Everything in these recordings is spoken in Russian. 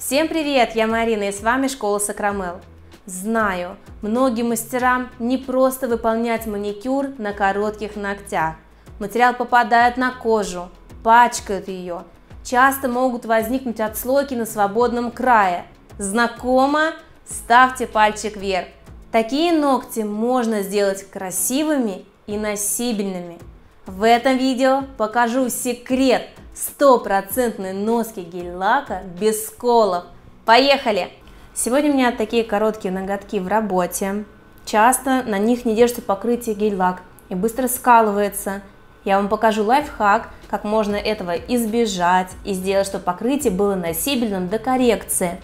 Всем привет, я Марина и с вами Школа Сакрамел. Знаю, многим мастерам не просто выполнять маникюр на коротких ногтях. Материал попадает на кожу, пачкает ее. Часто могут возникнуть отслойки на свободном крае. Знакомо? Ставьте пальчик вверх. Такие ногти можно сделать красивыми и носибельными. В этом видео покажу секрет стопроцентной носки гель-лака без сколов. Поехали! Сегодня у меня такие короткие ноготки в работе. Часто на них не держится покрытие гель-лак и быстро скалывается. Я вам покажу лайфхак, как можно этого избежать и сделать, чтобы покрытие было носибельным до коррекции.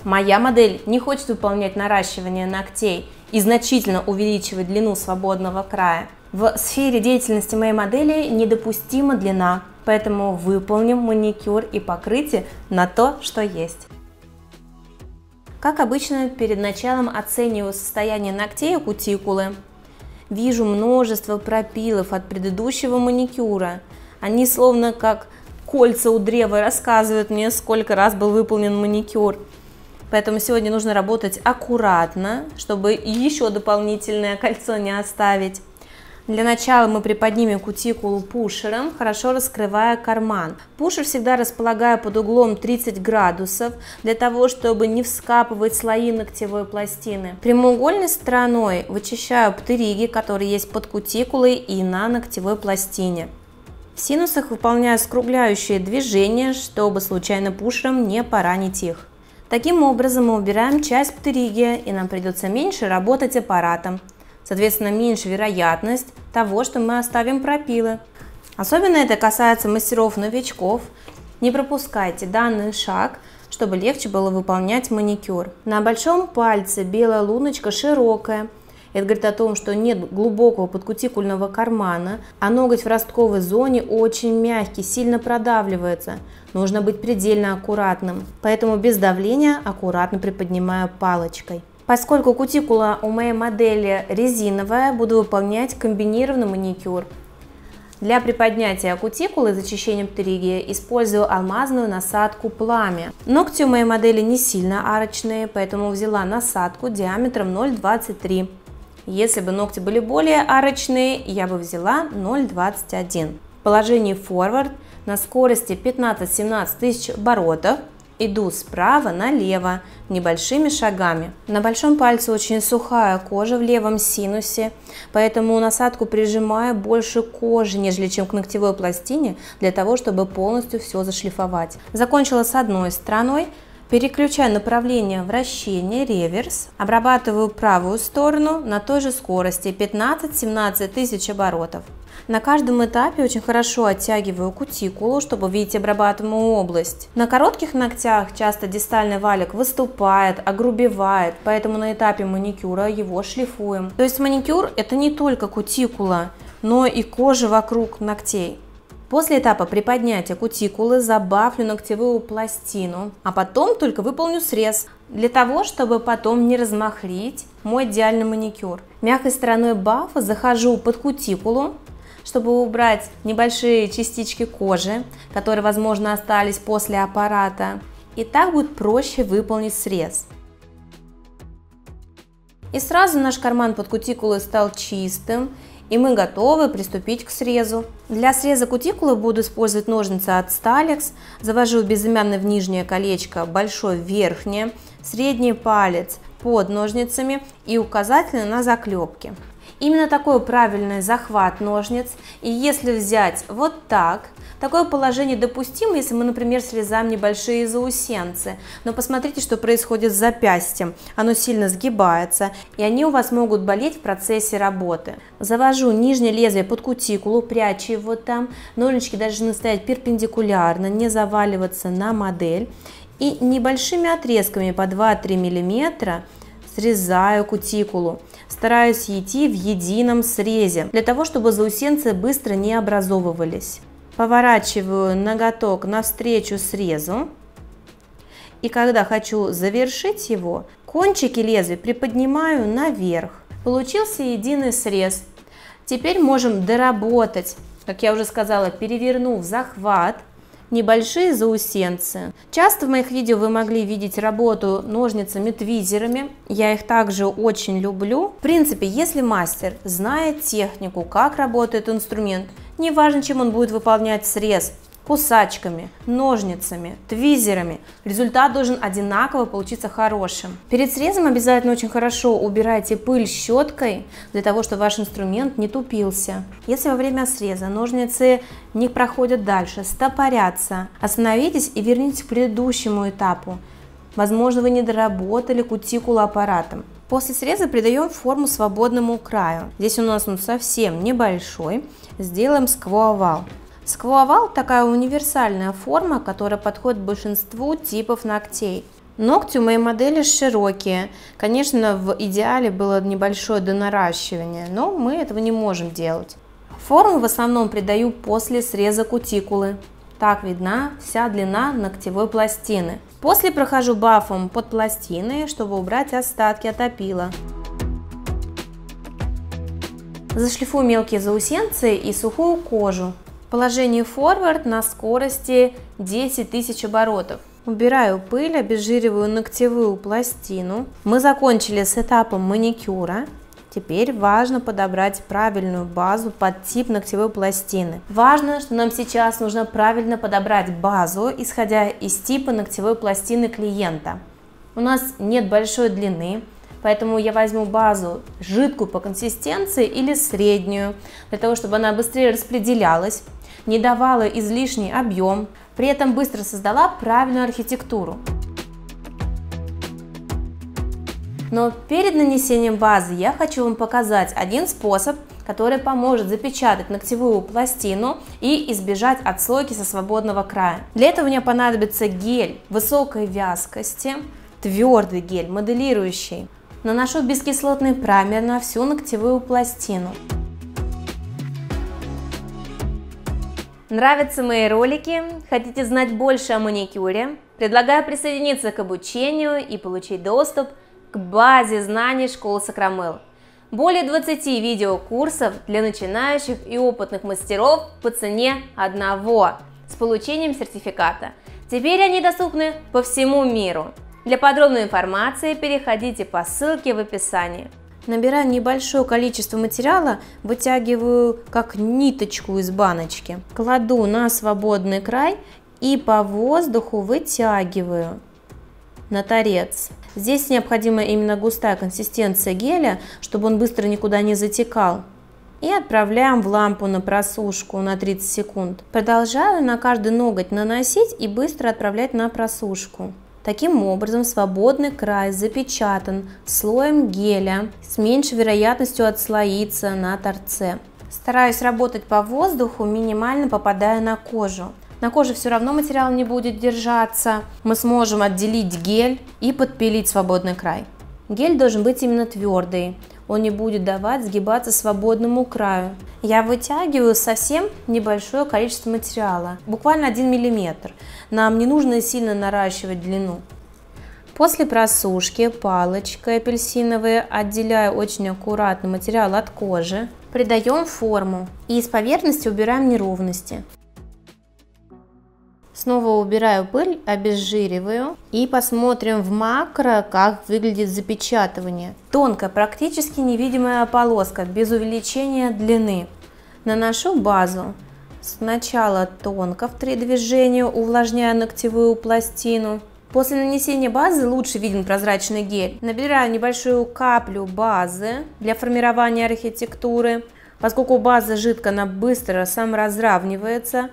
Моя модель не хочет выполнять наращивание ногтей и значительно увеличивать длину свободного края. В сфере деятельности моей модели недопустима длина, поэтому выполним маникюр и покрытие на то, что есть. Как обычно, перед началом оцениваю состояние ногтей и кутикулы. Вижу множество пропилов от предыдущего маникюра. Они словно как кольца у древа рассказывают мне, сколько раз был выполнен маникюр. Поэтому сегодня нужно работать аккуратно, чтобы еще дополнительное кольцо не оставить. Для начала мы приподнимем кутикулу пушером, хорошо раскрывая карман. Пушер всегда располагаю под углом 30 градусов, для того, чтобы не вскапывать слои ногтевой пластины. Прямоугольной стороной вычищаю птериги, которые есть под кутикулой и на ногтевой пластине. В синусах выполняю скругляющие движения, чтобы случайно пушером не поранить их. Таким образом мы убираем часть птериги, и нам придется меньше работать аппаратом. Соответственно, меньше вероятность того, что мы оставим пропилы. Особенно это касается мастеров-новичков. Не пропускайте данный шаг, чтобы легче было выполнять маникюр. На большом пальце белая луночка широкая. Это говорит о том, что нет глубокого подкутикульного кармана, а ноготь в ростковой зоне очень мягкий, сильно продавливается. Нужно быть предельно аккуратным, поэтому без давления аккуратно приподнимаю палочкой. Поскольку кутикула у моей модели резиновая, буду выполнять комбинированный маникюр. Для приподнятия кутикулы и зачищения птериги использую алмазную насадку «Пламя». Ногти у моей модели не сильно арочные, поэтому взяла насадку диаметром 0,23. Если бы ногти были более арочные, я бы взяла 0,21. В положении форвард на скорости 15-17 тысяч оборотов иду справа налево небольшими шагами. На большом пальце очень сухая кожа в левом синусе, поэтому насадку прижимаю больше кожи, нежели чем к ногтевой пластине, для того, чтобы полностью все зашлифовать. Закончила с одной стороной, переключаю направление вращения, реверс, обрабатываю правую сторону на той же скорости 15-17 тысяч оборотов. На каждом этапе очень хорошо оттягиваю кутикулу, чтобы видеть обрабатываемую область. На коротких ногтях часто дистальный валик выступает, огрубевает, поэтому на этапе маникюра его шлифуем. То есть маникюр – это не только кутикула, но и кожа вокруг ногтей. После этапа приподнятия кутикулы забафлю ногтевую пластину, а потом только выполню срез, для того, чтобы потом не размахрить мой идеальный маникюр. Мягкой стороной бафа захожу под кутикулу, чтобы убрать небольшие частички кожи, которые, возможно, остались после аппарата. И так будет проще выполнить срез. И сразу наш карман под кутикулой стал чистым, и мы готовы приступить к срезу. Для среза кутикулы буду использовать ножницы от Stalex. Завожу безымянное в нижнее колечко, большой в верхнее, средний палец под ножницами и указательный на заклепке. Именно такой правильный захват ножниц, и если взять вот так, такое положение допустимо, если мы, например, срезаем небольшие заусенцы. Но посмотрите, что происходит с запястьем. Оно сильно сгибается, и они у вас могут болеть в процессе работы. Завожу нижнее лезвие под кутикулу, прячу его там. Ножнички должны стоять перпендикулярно, не заваливаться на модель. И небольшими отрезками по 2-3 мм срезаю кутикулу. Стараюсь идти в едином срезе, для того, чтобы заусенцы быстро не образовывались. Поворачиваю ноготок навстречу срезу. И когда хочу завершить его, кончики лезвия приподнимаю наверх. Получился единый срез. Теперь можем доработать, как я уже сказала, перевернув захват, небольшие заусенцы. Часто в моих видео вы могли видеть работу ножницами-твизерами. Я их также очень люблю. В принципе, если мастер знает технику, как работает инструмент, неважно, чем он будет выполнять срез, кусачками, ножницами, твизерами, результат должен одинаково получиться хорошим. Перед срезом обязательно очень хорошо убирайте пыль щеткой, для того, чтобы ваш инструмент не тупился. Если во время среза ножницы не проходят дальше, стопорятся, остановитесь и вернитесь к предыдущему этапу. Возможно, вы не доработали кутикулу аппаратом. После среза придаем форму свободному краю. Здесь у нас он совсем небольшой. Сделаем скву-овал. Скву-овал – такая универсальная форма, которая подходит большинству типов ногтей. Ногти у моей модели широкие. Конечно, в идеале было небольшое донаращивание, но мы этого не можем делать. Форму в основном придаю после среза кутикулы. Так видна вся длина ногтевой пластины. После прохожу бафом под пластиной, чтобы убрать остатки от опила. Зашлифую мелкие заусенцы и сухую кожу. Положение форвард на скорости 10 тысяч оборотов. Убираю пыль, обезжириваю ногтевую пластину. Мы закончили с этапом маникюра. Теперь важно подобрать правильную базу под тип ногтевой пластины. Важно, что нам сейчас нужно правильно подобрать базу, исходя из типа ногтевой пластины клиента. У нас нет большой длины, поэтому я возьму базу жидкую по консистенции или среднюю, для того, чтобы она быстрее распределялась, не давала излишний объем, при этом быстро создала правильную архитектуру. Но перед нанесением базы я хочу вам показать один способ, который поможет запечатать ногтевую пластину и избежать отслойки со свободного края. Для этого мне понадобится гель высокой вязкости, твердый гель, моделирующий. Наношу бескислотный праймер на всю ногтевую пластину. Нравятся мои ролики? Хотите знать больше о маникюре? Предлагаю присоединиться к обучению и получить доступ к базе знаний школы Сакрамел. Более 20 видеокурсов для начинающих и опытных мастеров по цене одного, с получением сертификата. Теперь они доступны по всему миру. Для подробной информации переходите по ссылке в описании. Набираю небольшое количество материала, вытягиваю как ниточку из баночки, кладу на свободный край и по воздуху вытягиваю на торец. Здесь необходима именно густая консистенция геля, чтобы он быстро никуда не затекал. И отправляем в лампу на просушку на 30 секунд. Продолжаю на каждый ноготь наносить и быстро отправлять на просушку. Таким образом, свободный край запечатан слоем геля с меньшей вероятностью отслоиться на торце. Стараюсь работать по воздуху, минимально попадая на кожу. На коже все равно материал не будет держаться. Мы сможем отделить гель и подпилить свободный край. Гель должен быть именно твердый. Он не будет давать сгибаться свободному краю. Я вытягиваю совсем небольшое количество материала, буквально 1 мм. Нам не нужно сильно наращивать длину. После просушки палочкой апельсиновой отделяю очень аккуратно материал от кожи, придаем форму и с поверхности убираем неровности. Снова убираю пыль, обезжириваю и посмотрим в макро, как выглядит запечатывание. Тонкая, практически невидимая полоска, без увеличения длины. Наношу базу. Сначала тонко в 3 движения, увлажняя ногтевую пластину. После нанесения базы лучше виден прозрачный гель. Набираю небольшую каплю базы для формирования архитектуры. Поскольку база жидкая, она быстро саморазравнивается.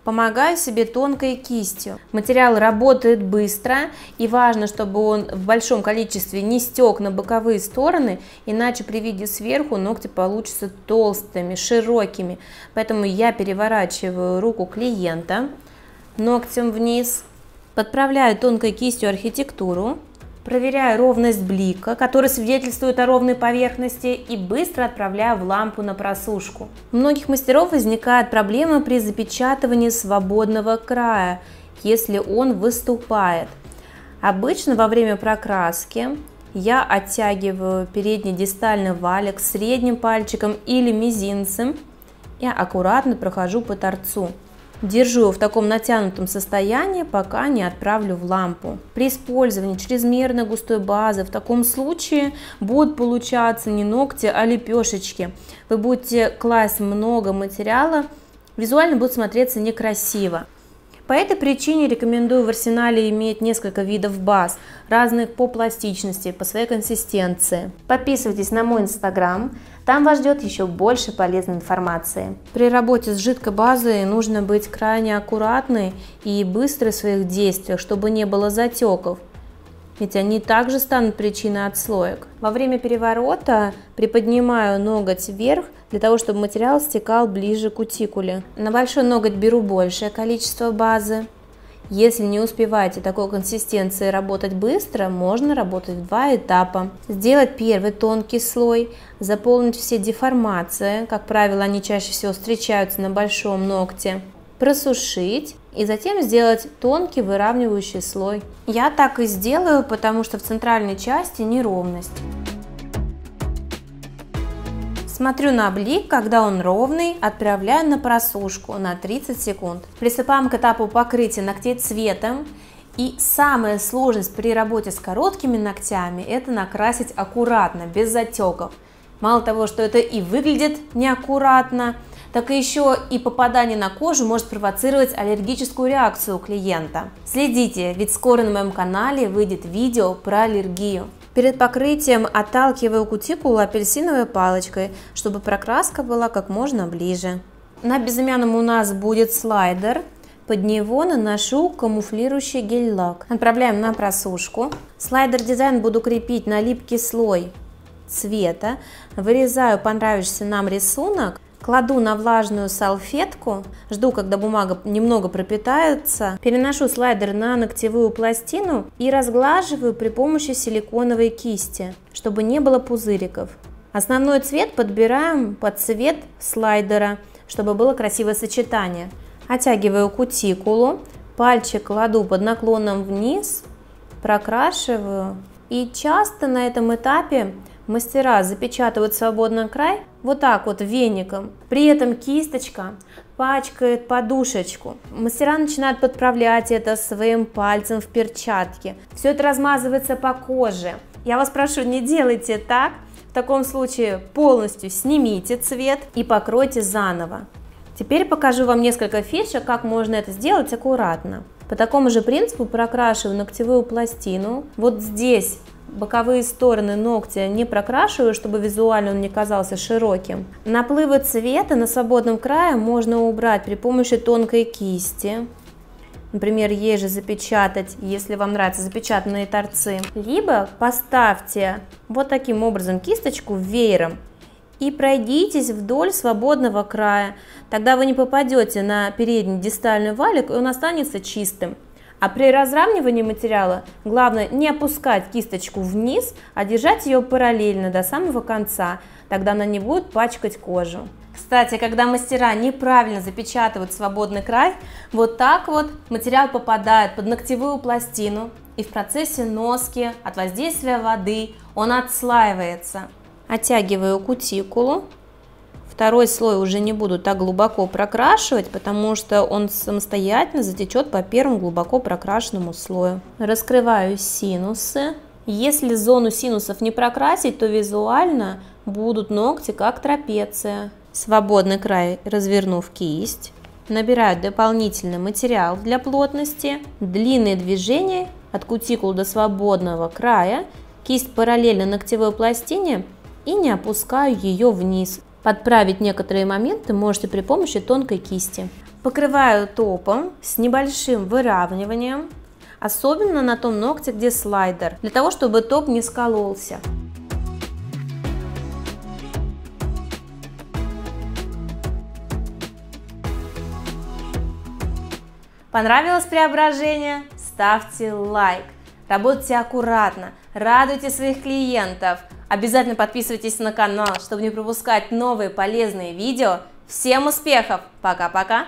Помогаю себе тонкой кистью. Материал работает быстро, и важно, чтобы он в большом количестве не стек на боковые стороны, иначе при виде сверху ногти получатся толстыми, широкими. Поэтому я переворачиваю руку клиента ногтем вниз, подправляю тонкой кистью архитектуру, проверяю ровность блика, который свидетельствует о ровной поверхности, и быстро отправляю в лампу на просушку. У многих мастеров возникает проблема при запечатывании свободного края, если он выступает. Обычно во время прокраски я оттягиваю передний дистальный валик средним пальчиком или мизинцем и аккуратно прохожу по торцу. Держу его в таком натянутом состоянии, пока не отправлю в лампу. При использовании чрезмерно густой базы в таком случае будут получаться не ногти, а лепешечки. Вы будете класть много материала, визуально будет смотреться некрасиво. По этой причине рекомендую в арсенале иметь несколько видов баз, разных по пластичности, по своей консистенции. Подписывайтесь на мой инстаграм, там вас ждет еще больше полезной информации. При работе с жидкой базой нужно быть крайне аккуратной и быстрой в своих действиях, чтобы не было затеков, ведь они также станут причиной отслоек. Во время переворота приподнимаю ноготь вверх, для того, чтобы материал стекал ближе к кутикуле. На большой ноготь беру большее количество базы. Если не успеваете такой консистенции работать быстро, можно работать в 2 этапа. Сделать первый тонкий слой, заполнить все деформации, как правило, они чаще всего встречаются на большом ногте, просушить и затем сделать тонкий выравнивающий слой. Я так и сделаю, потому что в центральной части неровность. Смотрю на блик, когда он ровный, отправляю на просушку на 30 секунд. Приступаем к этапу покрытия ногтей цветом. И самая сложность при работе с короткими ногтями – это накрасить аккуратно, без затеков. Мало того, что это и выглядит неаккуратно, так и еще и попадание на кожу может провоцировать аллергическую реакцию у клиента. Следите, ведь скоро на моем канале выйдет видео про аллергию. Перед покрытием отталкиваю кутикулу апельсиновой палочкой, чтобы прокраска была как можно ближе. На безымянном у нас будет слайдер. Под него наношу камуфлирующий гель-лак. Отправляем на просушку. Слайдер дизайн буду крепить на липкий слой цвета. Вырезаю понравившийся нам рисунок. Кладу на влажную салфетку, жду, когда бумага немного пропитается, переношу слайдер на ногтевую пластину и разглаживаю при помощи силиконовой кисти, чтобы не было пузыриков. Основной цвет подбираем под цвет слайдера, чтобы было красивое сочетание. Оттягиваю кутикулу, пальчик кладу под наклоном вниз, прокрашиваю. И часто на этом этапе мастера запечатывают свободный край вот так вот веником. При этом кисточка пачкает подушечку. Мастера начинают подправлять это своим пальцем в перчатке. Все это размазывается по коже. Я вас прошу, не делайте так. В таком случае полностью снимите цвет и покройте заново. Теперь покажу вам несколько фишек, как можно это сделать аккуратно. По такому же принципу прокрашиваю ногтевую пластину. Вот здесь боковые стороны ногтя не прокрашиваю, чтобы визуально он не казался широким. Наплывы цвета на свободном крае можно убрать при помощи тонкой кисти. Например, ей же запечатать, если вам нравятся запечатанные торцы. Либо поставьте вот таким образом кисточку веером и пройдитесь вдоль свободного края. Тогда вы не попадете на передний дистальный валик, и он останется чистым. А при разравнивании материала главное не опускать кисточку вниз, а держать ее параллельно до самого конца. Тогда она не будет пачкать кожу. Кстати, когда мастера неправильно запечатывают свободный край, вот так вот материал попадает под ногтевую пластину, и в процессе носки от воздействия воды он отслаивается. Оттягиваю кутикулу. Второй слой уже не буду так глубоко прокрашивать, потому что он самостоятельно затечет по первому глубоко прокрашенному слою. Раскрываю синусы. Если зону синусов не прокрасить, то визуально будут ногти как трапеция. Свободный край развернув кисть. Набираю дополнительный материал для плотности. Длинные движения от кутикулы до свободного края. Кисть параллельно ногтевой пластине и не опускаю ее вниз. Подправить некоторые моменты можете при помощи тонкой кисти. Покрываю топом с небольшим выравниванием, особенно на том ногте, где слайдер, для того, чтобы топ не скололся. Понравилось преображение? Ставьте лайк. Работайте аккуратно, радуйте своих клиентов. Обязательно подписывайтесь на канал, чтобы не пропускать новые полезные видео. Всем успехов! Пока-пока!